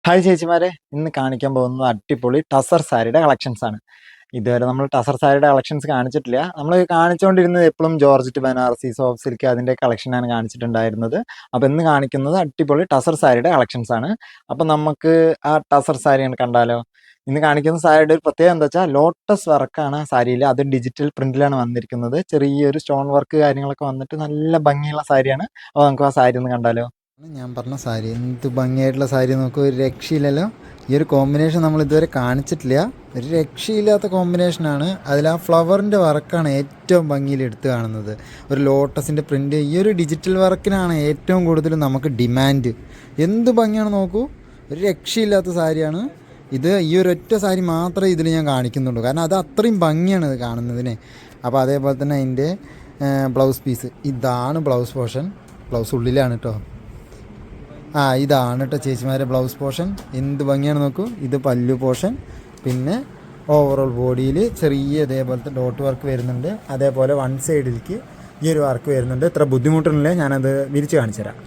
Hi ചേച്ചിമാരെ, ഇന്ന് കാണിക്കാൻ പോകുന്നത് അടിപൊളി ടസർ സാരിയുടെ കളക്ഷൻസ് ആണ്. ഇതുവരെ നമ്മൾ ടസർ സാരിയുടെ കളക്ഷൻസ് കാണിച്ചിട്ടില്ല. നമ്മൾ കാണിച്ചുകൊണ്ടിരുന്നത് എപ്പോഴും ജോർജറ്റ്, ബനാറസി, സോഫ്റ്റ് സിൽക്ക് അതിൻ്റെ കളക്ഷനാണ് കാണിച്ചിട്ടുണ്ടായിരുന്നത്. അപ്പോൾ ഇന്ന് കാണിക്കുന്നത് അടിപൊളി ടസർ സാരിയുടെ കളക്ഷൻസ് ആണ്. അപ്പോൾ നമുക്ക് ആ ടസർ സാരി ഒന്ന് കണ്ടാലോ? ഇന്ന് കാണിക്കുന്ന സാരിയുടെ ഒരു പ്രത്യേകത എന്താ വെച്ചാൽ ലോട്ടസ് വർക്കാണ് സാരിയിൽ. അത് ഡിജിറ്റൽ പ്രിന്റിലാണ് വന്നിരിക്കുന്നത്. ചെറിയൊരു സ്റ്റോൺ വർക്ക് കാര്യങ്ങളൊക്കെ വന്നിട്ട് നല്ല ഭംഗിയുള്ള സാരിയാണ്. അപ്പോൾ നമുക്ക് ആ സാരി ഒന്ന് കണ്ടാലോ? ഞാൻ പറഞ്ഞ സാരി എന്ത് ഭംഗിയായിട്ടുള്ള സാരി നോക്കൂ, ഒരു രക്ഷയില്ലല്ലോ. ഈ ഒരു കോമ്പിനേഷൻ നമ്മൾ ഇതുവരെ കാണിച്ചിട്ടില്ല. ഒരു രക്ഷയില്ലാത്ത കോമ്പിനേഷനാണ്. അതിൽ ആ ഫ്ലവറിൻ്റെ വർക്കാണ് ഏറ്റവും ഭംഗിയിൽ എടുത്ത് കാണുന്നത്. ഒരു ലോട്ടസിൻ്റെ പ്രിൻ്റ്, ഈ ഒരു ഡിജിറ്റൽ വർക്കിനാണ് ഏറ്റവും കൂടുതൽ നമുക്ക് ഡിമാൻഡ്. എന്ത് ഭംഗിയാണ് നോക്കൂ, ഒരു രക്ഷയില്ലാത്ത സാരിയാണ് ഇത്. ഈ ഒരു ഒറ്റ സാരി മാത്രമേ ഇതിൽ ഞാൻ കാണിക്കുന്നുള്ളൂ, കാരണം അത് അത്രയും ഭംഗിയാണ് ഇത് കാണുന്നതിന്. അപ്പോൾ അതേപോലെ തന്നെ അതിൻ്റെ ബ്ലൗസ് പീസ്, ഇതാണ് ബ്ലൗസ് പോർഷൻ. ബ്ലൗസ് ഉള്ളിലാണ് കേട്ടോ. ഇതാണ് കേട്ടോ ചേച്ചിമാരെ ബ്ലൗസ് പോർഷൻ. എന്ത് ഭംഗിയാണ് നോക്കൂ. ഇത് പല്ലു പോർഷൻ. പിന്നെ ഓവറോൾ ബോഡിയിൽ ചെറിയ ഇതേപോലത്തെ ഡോട്ട് വർക്ക് വരുന്നുണ്ട്. അതേപോലെ വൺ സൈഡിലേക്ക് ഈ ഒരു വർക്ക് വരുന്നുണ്ട്. ഇത്ര ബുദ്ധിമുട്ടുന്നില്ല, ഞാനത് വിരിച്ച് കാണിച്ചു തരാം.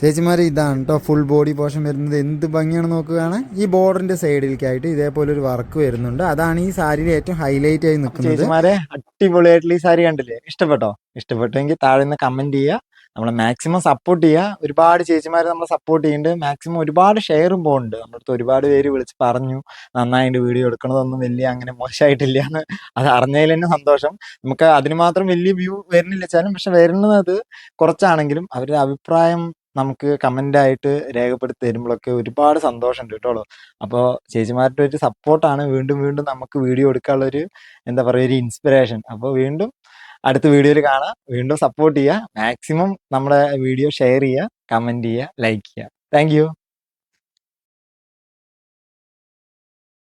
ചേച്ചിമാർ ഇതാണ് കേട്ടോ ഫുൾ ബോഡി പോർഷൻ വരുന്നത്. എന്ത് ഭംഗിയാണ് നോക്കുകയാണ്. ഈ ബോർഡറിൻ്റെ സൈഡിലേക്കായിട്ട് ഇതേപോലെ ഒരു വർക്ക് വരുന്നുണ്ട്. അതാണ് ഈ സാരിയിൽ ഏറ്റവും ഹൈലൈറ്റ് ആയി നിൽക്കുന്നത്. ചേച്ചിമാരെ, അടിപൊളിയായിട്ടുള്ള ഈ സാരി കണ്ടില്ലേ? ഇഷ്ടപ്പെട്ടോ? ഇഷ്ടപ്പെട്ടെങ്കിൽ താഴെ നിന്ന് കമൻറ്റ് ചെയ്യുക. നമ്മളെ മാക്സിമം സപ്പോർട്ട് ചെയ്യുക. ഒരുപാട് ചേച്ചിമാർ നമ്മളെ സപ്പോർട്ട് ചെയ്യുന്നുണ്ട്. മാക്സിമം ഒരുപാട് ഷെയറും പോകുന്നുണ്ട്. നമ്മളടുത്ത് ഒരുപാട് പേര് വിളിച്ച് പറഞ്ഞു നന്നായിട്ട് വീഡിയോ എടുക്കണതൊന്നും വലിയ അങ്ങനെ മോശമായിട്ടില്ല എന്ന്. അത് അറിഞ്ഞതിൽ തന്നെ സന്തോഷം. നമുക്ക് അതിന് മാത്രം വലിയ വ്യൂ വരുന്നില്ല വെച്ചാലും, പക്ഷെ വരുന്നത് കുറച്ചാണെങ്കിലും അവരുടെ അഭിപ്രായം നമുക്ക് കമൻ്റായിട്ട് രേഖപ്പെടുത്തി തരുമ്പോഴൊക്കെ ഒരുപാട് സന്തോഷമുണ്ട് കേട്ടോ. അപ്പോൾ ചേച്ചിമാരുടെ ഒരു സപ്പോർട്ടാണ് വീണ്ടും വീണ്ടും നമുക്ക് വീഡിയോ എടുക്കാനുള്ളൊരു എന്താ പറയുക, ഒരു ഇൻസ്പിറേഷൻ. അപ്പോൾ വീണ്ടും അടുത്ത വീഡിയോയിൽ കാണാം. വീണ്ടും സപ്പോർട്ട് ചെയ്യുക. മാക്സിമം നമ്മുടെ വീഡിയോ ഷെയർ ചെയ്യുക, കമൻറ്റ് ചെയ്യുക, ലൈക്ക് ചെയ്യുക. താങ്ക്